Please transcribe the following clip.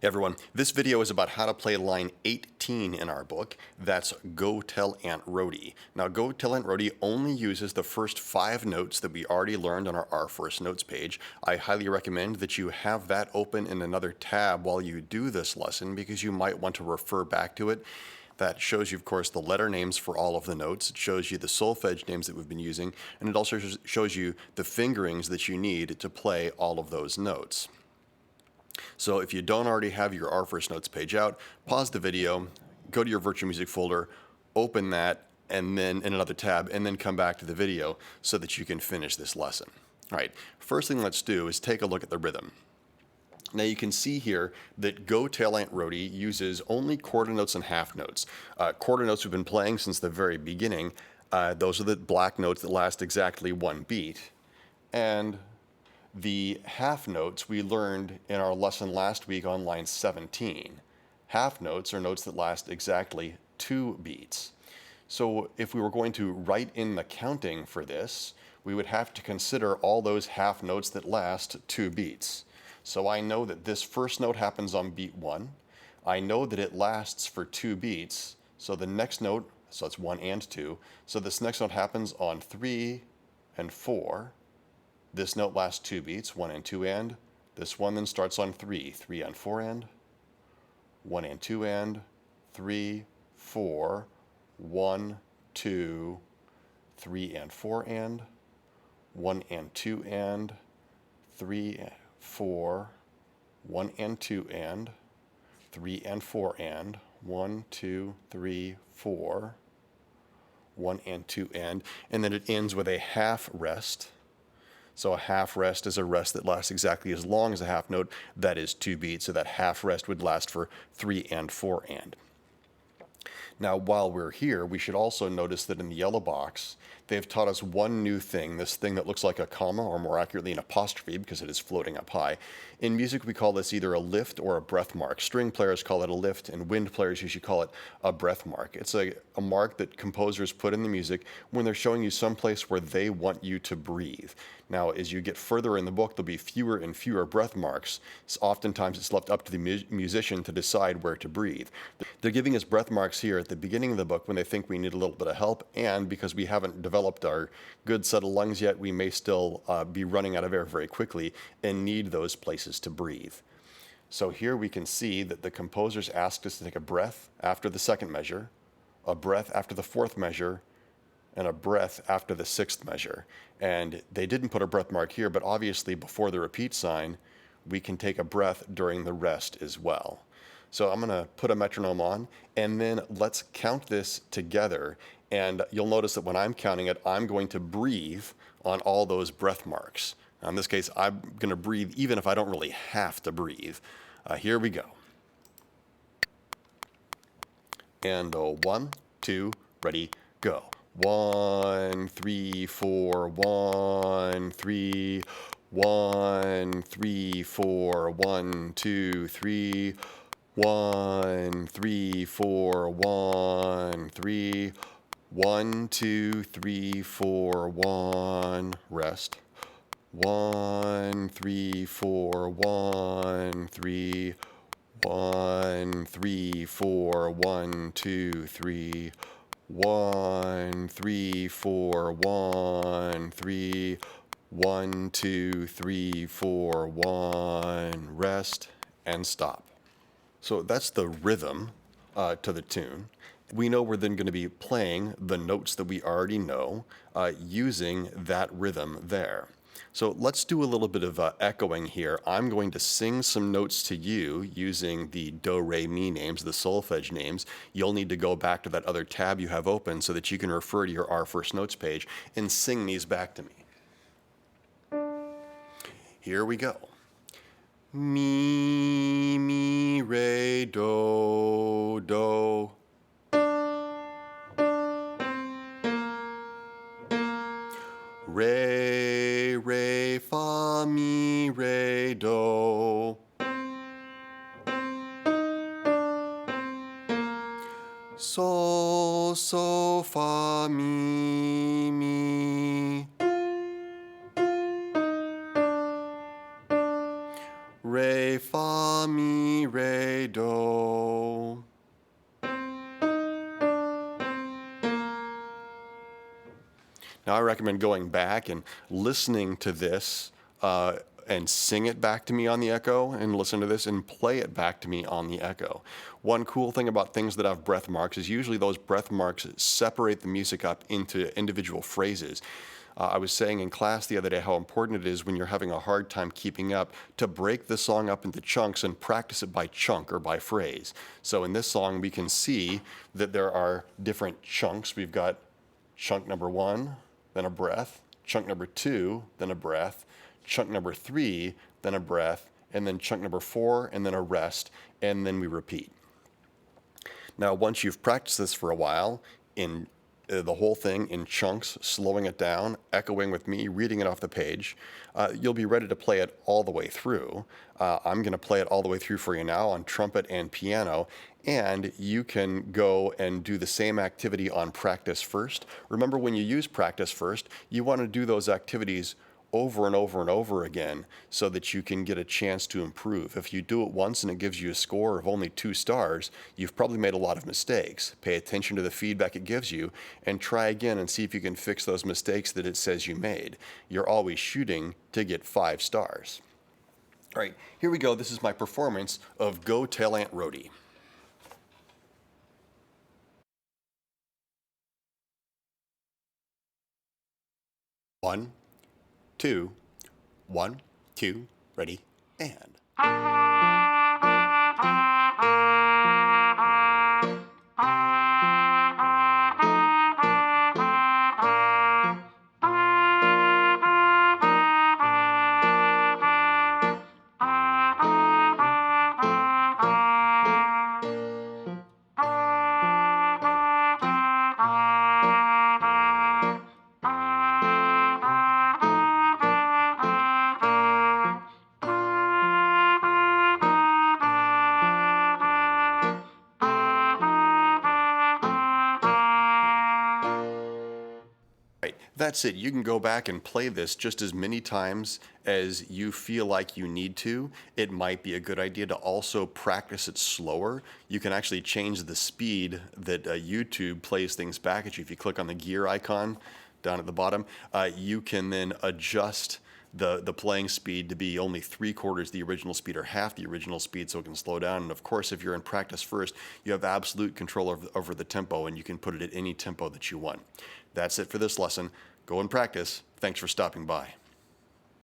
Hey everyone, this video is about how to play line 18 in our book. That's Go Tell Aunt Rhody. Now Go Tell Aunt Rhody only uses the first 5 notes that we already learned on our First Notes page. I highly recommend that you have that open in another tab while you do this lesson because you might want to refer back to it. That shows you, of course, the letter names for all of the notes. It shows you the solfege names that we've been using, and it also shows you the fingerings that you need to play all of those notes. So if you don't already have your First Notes page out, pause the video, go to your virtual music folder, open that, and then in another tab, and then come back to the video so that you can finish this lesson. All right, first thing let's do is take a look at the rhythm. Now you can see here that Go Tell Aunt Rhody uses only quarter notes and half notes. Quarter notes we've been playing since the very beginning. Those are the black notes that last exactly 1 beat. And the half notes we learned in our lesson last week on line 17. Half notes are notes that last exactly 2 beats. So if we were going to write in the counting for this, we would have to consider all those half notes that last 2 beats. So I know that this first note happens on beat 1. I know that it lasts for 2 beats. So the next note, so it's 1 and 2. So this next note happens on 3 and 4. This note lasts 2 beats, 1 and 2 and. This one then starts on 3, 3 and 4 and. 1 and 2 and. 3, 4, 1, 2, 3 and 4 and. 1 and 2 and. 3, 4, 1 and 2 and. 3 and 4 and. 1, 2, 3, 4. 1 and 2 and. And then it ends with a half rest. So a half rest is a rest that lasts exactly as long as a half note. That is 2 beats, so that half rest would last for 3 and 4 and. Now, while we're here, we should also notice that in the yellow box, they've taught us one new thing, this thing that looks like a comma, or more accurately an apostrophe, because it is floating up high. In music, we call this either a lift or a breath mark. String players call it a lift, and wind players usually call it a breath mark. It's a mark that composers put in the music when they're showing you someplace where they want you to breathe. Now, as you get further in the book, there'll be fewer and fewer breath marks. Oftentimes, it's left up to the musician to decide where to breathe. They're giving us breath marks here at the beginning of the book when they think we need a little bit of help, and because we haven't developed our good set of lungs yet, we may still be running out of air very quickly and need those places to breathe. So here we can see that the composers asked us to take a breath after the second measure, a breath after the fourth measure, and a breath after the sixth measure. And they didn't put a breath mark here, but obviously before the repeat sign, we can take a breath during the rest as well. So I'm going to put a metronome on, and then let's count this together. And you'll notice that when I'm counting it, I'm going to breathe on all those breath marks. Now in this case, I'm going to breathe even if I don't really have to breathe. Here we go. And 1, 2, ready, go. 1, 3, 4, 1, 3, 1, 3, 4, 1, 2, 3, 1, 3, 4, 1, 3, 1, 2, 3, 4, 1, rest. 1, 3, 4, 1, 3, 1, 3, 4, 1, 2, 3, 1, 3, 4, 1, 3, 1, 2, 3, 4, 1, rest, and stop. So that's the rhythm to the tune. We know we're then going to be playing the notes that we already know using that rhythm there. So let's do a little bit of echoing here. I'm going to sing some notes to you using the do, re, mi names, the solfege names. You'll need to go back to that other tab you have open so that you can refer to your First Notes page and sing these back to me. Here we go. Mi, mi, re, do, do. Re, re, fa, mi, re, do. Sol, so, fa, mi, mi. Re, fa, mi, re, re, do. Now, I recommend going back and listening to this and sing it back to me on the echo, and listen to this and play it back to me on the echo. One cool thing about things that have breath marks is usually those breath marks separate the music up into individual phrases. I was saying in class the other day how important it is when you're having a hard time keeping up to break the song up into chunks and practice it by chunk or by phrase. So in this song, we can see that there are different chunks. We've got chunk number 1, then a breath, chunk number 2, then a breath, chunk number 3, then a breath, and then chunk number 4, and then a rest, and then we repeat. Now, once you've practiced this for a while, in the whole thing in chunks, slowing it down, echoing with me, reading it off the page, you'll be ready to play it all the way through. I'm going to play it all the way through for you now on trumpet and piano, and you can go and do the same activity on practice first. Remember, when you use practice first, you want to do those activities over and over and over again so that you can get a chance to improve. If you do it once and it gives you a score of only 2 stars, you've probably made a lot of mistakes. Pay attention to the feedback it gives you and try again and see if you can fix those mistakes that it says you made. You're always shooting to get 5 stars. All right, here we go. This is my performance of Go Tell Aunt Rhody. 1, 2, 1, 2, ready, and. Right, that's it. You can go back and play this just as many times as you feel like you need to. It might be a good idea to also practice it slower. You can actually change the speed that YouTube plays things back at you. If you click on the gear icon down at the bottom, you can then adjust the playing speed to be only 3/4 the original speed or half the original speed, so it can slow down. And of course, if you're in practice first, you have absolute control over the tempo, and you can put it at any tempo that you want. That's it for this lesson. Go and practice. Thanks for stopping by.